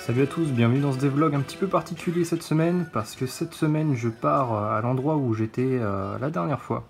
Salut à tous, bienvenue dans ce devlog un petit peu particulier cette semaine, parce que cette semaine je pars à l'endroit où j'étais la dernière fois.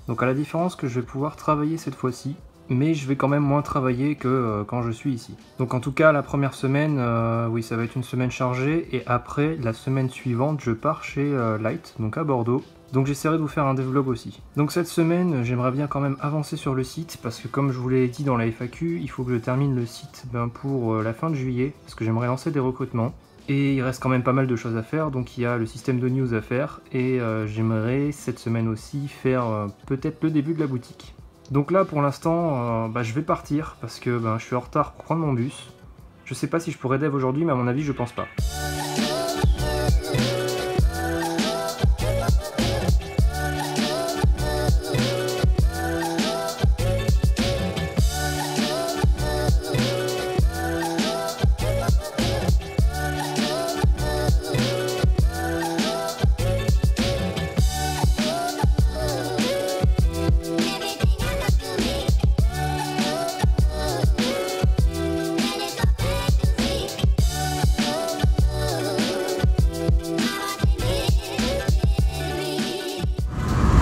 Donc à la différence que je vais pouvoir travailler cette fois-ci, mais je vais quand même moins travailler que quand je suis ici. Donc en tout cas la première semaine, oui ça va être une semaine chargée, et après la semaine suivante je pars chez Light, donc à Bordeaux. Donc j'essaierai de vous faire un devlog aussi. Donc cette semaine, j'aimerais bien quand même avancer sur le site, parce que comme je vous l'ai dit dans la FAQ, il faut que je termine le site pour la fin de juillet, parce que j'aimerais lancer des recrutements. Et il reste quand même pas mal de choses à faire, donc il y a le système de news à faire, et j'aimerais cette semaine aussi faire peut-être le début de la boutique. Donc là pour l'instant, je vais partir, parce que je suis en retard pour prendre mon bus. Je sais pas si je pourrais dev aujourd'hui, mais à mon avis je pense pas.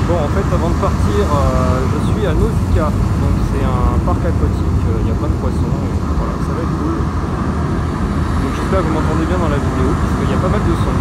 Bon, en fait, avant de partir, je suis à Nausicaa, donc c'est un parc aquatique, il y a plein de poissons, et voilà, ça va être cool. Donc j'espère que vous m'entendez bien dans la vidéo, puisqu'il y a pas mal de sons.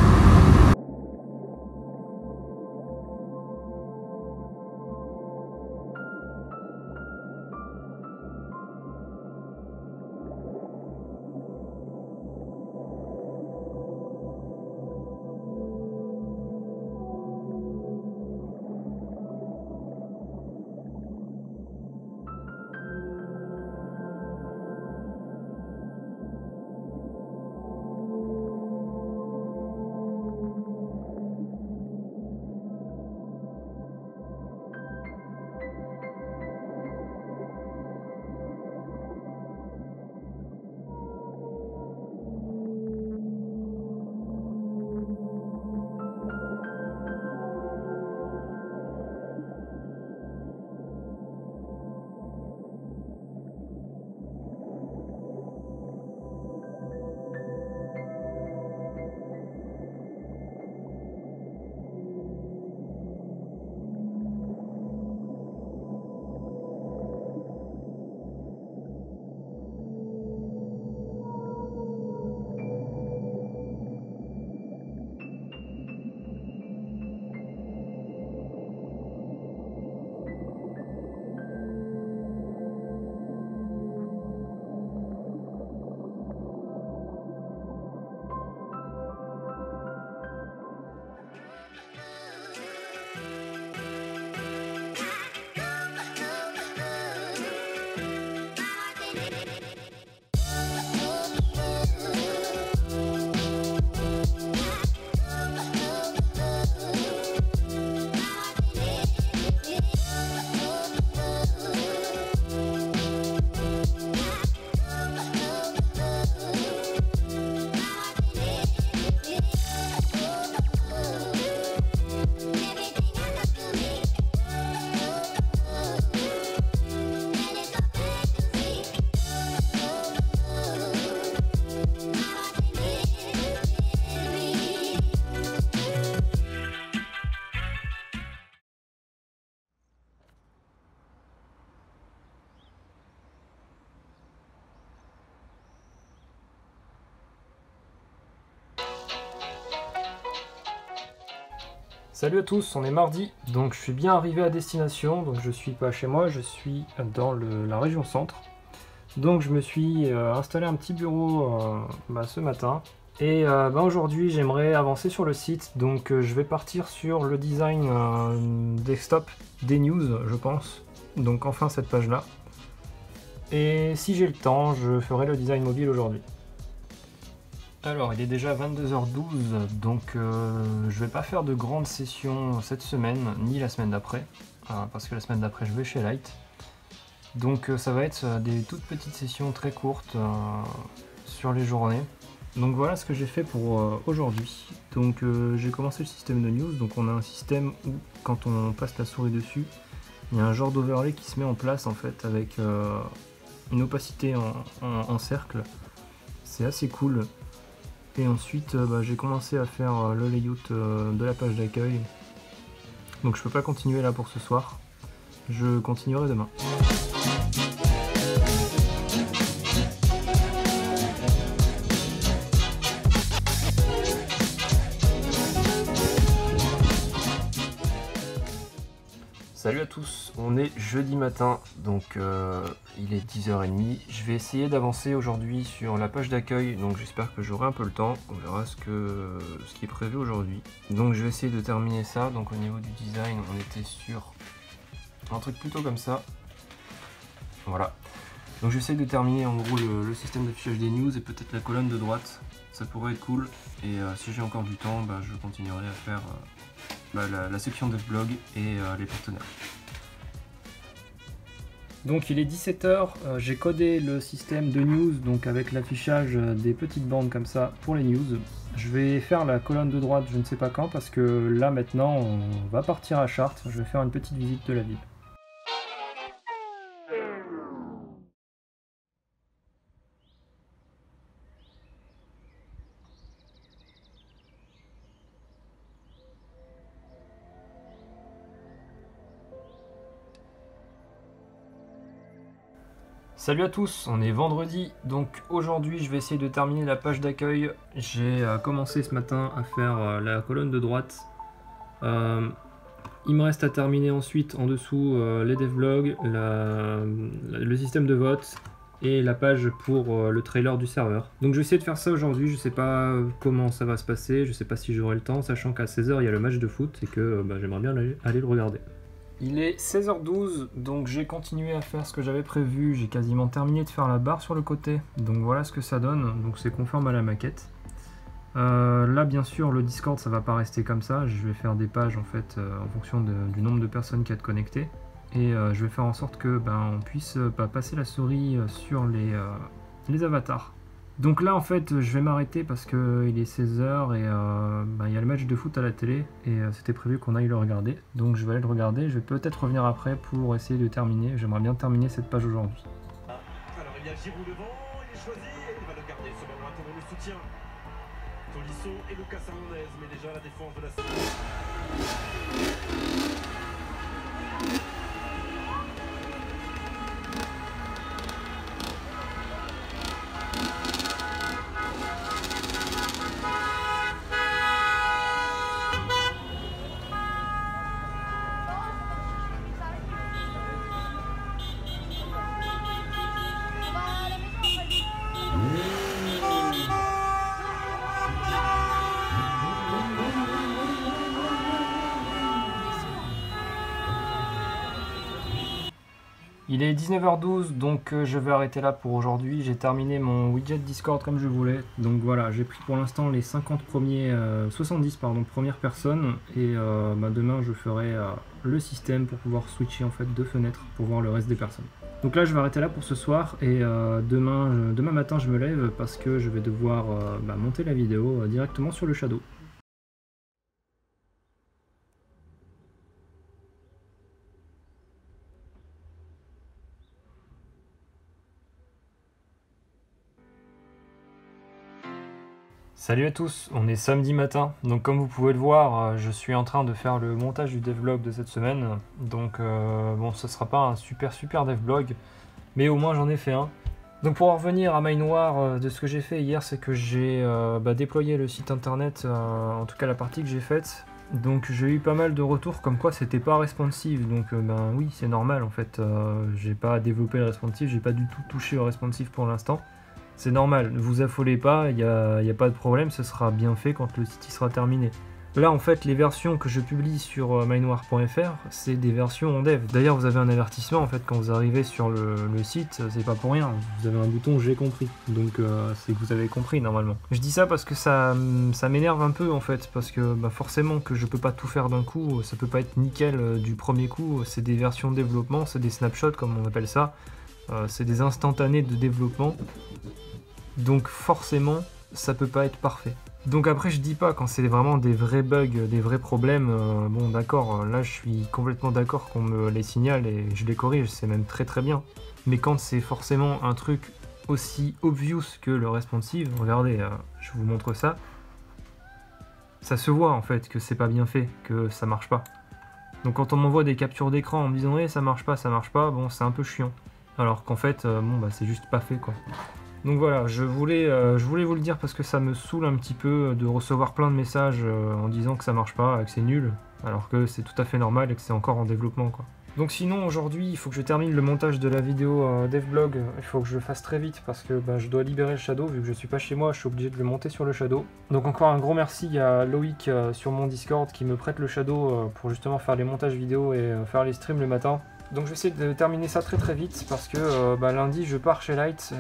Salut à tous, on est mardi, donc je suis bien arrivé à destination, donc je suis pas chez moi, je suis dans la région centre. Donc je me suis installé un petit bureau ce matin, et aujourd'hui j'aimerais avancer sur le site, donc je vais partir sur le design desktop des news, je pense, donc enfin cette page là. Et si j'ai le temps, je ferai le design mobile aujourd'hui. Alors il est déjà 22h12, donc je vais pas faire de grandes sessions cette semaine, ni la semaine d'après, parce que la semaine d'après je vais chez Light. Donc ça va être des toutes petites sessions très courtes sur les journées. Donc voilà ce que j'ai fait pour aujourd'hui. Donc j'ai commencé le système de news, donc on a un système où quand on passe la souris dessus, il y a un genre d'overlay qui se met en place en fait avec une opacité en cercle. C'est assez cool. Et ensuite j'ai commencé à faire le layout de la page d'accueil. Donc je peux pas continuer là pour ce soir. Je continuerai demain. Salut à tous, on est jeudi matin, donc il est 10h30. Je vais essayer d'avancer aujourd'hui sur la page d'accueil, donc j'espère que j'aurai un peu le temps. On verra ce qui est prévu aujourd'hui. Donc je vais essayer de terminer ça. Donc au niveau du design, on était sur un truc plutôt comme ça. Voilà. Donc j'essaie de terminer en gros le système d'affichage des news et peut-être la colonne de droite. Ça pourrait être cool. Et si j'ai encore du temps, je continuerai à faire la section de blog et les partenaires. Donc il est 17h, j'ai codé le système de news donc avec l'affichage des petites bandes comme ça pour les news. Je vais faire la colonne de droite je ne sais pas quand parce que là maintenant on va partir à Chartres, je vais faire une petite visite de la ville. Salut à tous, on est vendredi, donc aujourd'hui je vais essayer de terminer la page d'accueil. J'ai commencé ce matin à faire la colonne de droite. Il me reste à terminer ensuite en dessous les devlogs, le système de vote et la page pour le trailer du serveur. Donc je vais essayer de faire ça aujourd'hui, je sais pas comment ça va se passer, je sais pas si j'aurai le temps, sachant qu'à 16h il y a le match de foot et que j'aimerais bien aller le regarder. Il est 16h12, donc j'ai continué à faire ce que j'avais prévu, j'ai quasiment terminé de faire la barre sur le côté, donc voilà ce que ça donne, donc c'est conforme à la maquette. Là bien sûr le Discord ça va pas rester comme ça, je vais faire des pages en fait en fonction du nombre de personnes qui sont connectées, et je vais faire en sorte que on puisse passer la souris sur les avatars. Donc là en fait je vais m'arrêter parce qu'il est 16h et il y a le match de foot à la télé et c'était prévu qu'on aille le regarder. Donc je vais aller le regarder, je vais peut-être revenir après pour essayer de terminer. J'aimerais bien terminer cette page aujourd'hui. Alors il y a Giroud devant, il est choisi, il va le garder, ce ballon interrompt le soutien. Tolisso et Lucas Hernandez, mais déjà la défense de la... Il est 19h12, donc je vais arrêter là pour aujourd'hui. J'ai terminé mon widget Discord comme je voulais. Donc voilà, j'ai pris pour l'instant les 70 premières personnes. Et demain je ferai le système pour pouvoir switcher en fait de fenêtres pour voir le reste des personnes. Donc là je vais arrêter là pour ce soir et demain matin je me lève parce que je vais devoir monter la vidéo directement sur le Shadow. Salut à tous, on est samedi matin, donc comme vous pouvez le voir, je suis en train de faire le montage du devlog de cette semaine, donc bon, ce sera pas un super devlog, mais au moins j'en ai fait un. Donc pour en revenir à Mainoir, de ce que j'ai fait hier, c'est que j'ai déployé le site internet, en tout cas la partie que j'ai faite, donc j'ai eu pas mal de retours comme quoi c'était pas responsive, donc oui c'est normal en fait, j'ai pas développé le responsive, j'ai pas du tout touché au responsive pour l'instant. C'est normal, ne vous affolez pas, il n'y a pas de problème, ce sera bien fait quand le site sera terminé. Là en fait les versions que je publie sur mainoir.fr c'est des versions en dev. D'ailleurs vous avez un avertissement en fait quand vous arrivez sur le site, c'est pas pour rien, vous avez un bouton j'ai compris, donc c'est que vous avez compris normalement. Je dis ça parce que ça m'énerve un peu en fait, parce que forcément que je peux pas tout faire d'un coup, ça peut pas être nickel du premier coup, c'est des versions de développement, c'est des snapshots comme on appelle ça, c'est des instantanés de développement. Donc forcément, ça peut pas être parfait. Donc après, je dis pas quand c'est vraiment des vrais bugs, des vrais problèmes, bon d'accord, là je suis complètement d'accord qu'on me les signale et je les corrige, c'est même très bien. Mais quand c'est forcément un truc aussi obvious que le responsive. Regardez, je vous montre ça. Ça se voit en fait que c'est pas bien fait, que ça marche pas. Donc quand on m'envoie des captures d'écran en me disant hey, ça marche pas, bon c'est un peu chiant. Alors qu'en fait, bon bah c'est juste pas fait quoi. Donc voilà, je voulais vous le dire parce que ça me saoule un petit peu de recevoir plein de messages en disant que ça marche pas, que c'est nul, alors que c'est tout à fait normal et que c'est encore en développement quoi. Donc sinon aujourd'hui il faut que je termine le montage de la vidéo devblog, il faut que je le fasse très vite parce que bah, je dois libérer le shadow, vu que je suis pas chez moi je suis obligé de le monter sur le shadow. Donc encore un gros merci à Loïc sur mon Discord qui me prête le shadow pour justement faire les montages vidéo et faire les streams le matin. Donc je vais essayer de terminer ça très vite parce que bah, lundi je pars chez Light,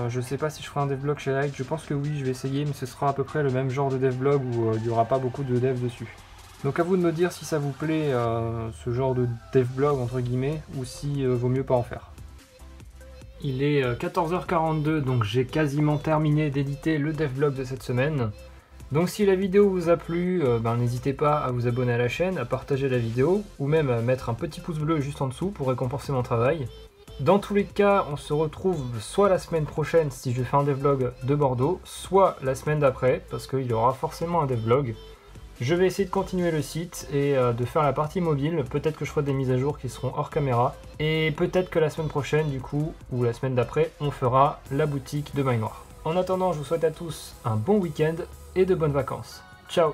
je sais pas si je ferai un devlog chez Light, je pense que oui je vais essayer mais ce sera à peu près le même genre de devlog où il n'y aura pas beaucoup de dev dessus. Donc à vous de me dire si ça vous plaît ce genre de devblog entre guillemets ou si vaut mieux pas en faire. Il est 14h42 donc j'ai quasiment terminé d'éditer le devblog de cette semaine. Donc si la vidéo vous a plu, n'hésitez pas à vous abonner à la chaîne, à partager la vidéo ou même à mettre un petit pouce bleu juste en dessous pour récompenser mon travail. Dans tous les cas, on se retrouve soit la semaine prochaine si je fais un devblog de Bordeaux, soit la semaine d'après parce qu'il y aura forcément un devblog. Je vais essayer de continuer le site et de faire la partie mobile, peut-être que je ferai des mises à jour qui seront hors caméra, et peut-être que la semaine prochaine du coup, ou la semaine d'après, on fera la boutique de Maille Noire. En attendant, je vous souhaite à tous un bon week-end et de bonnes vacances. Ciao!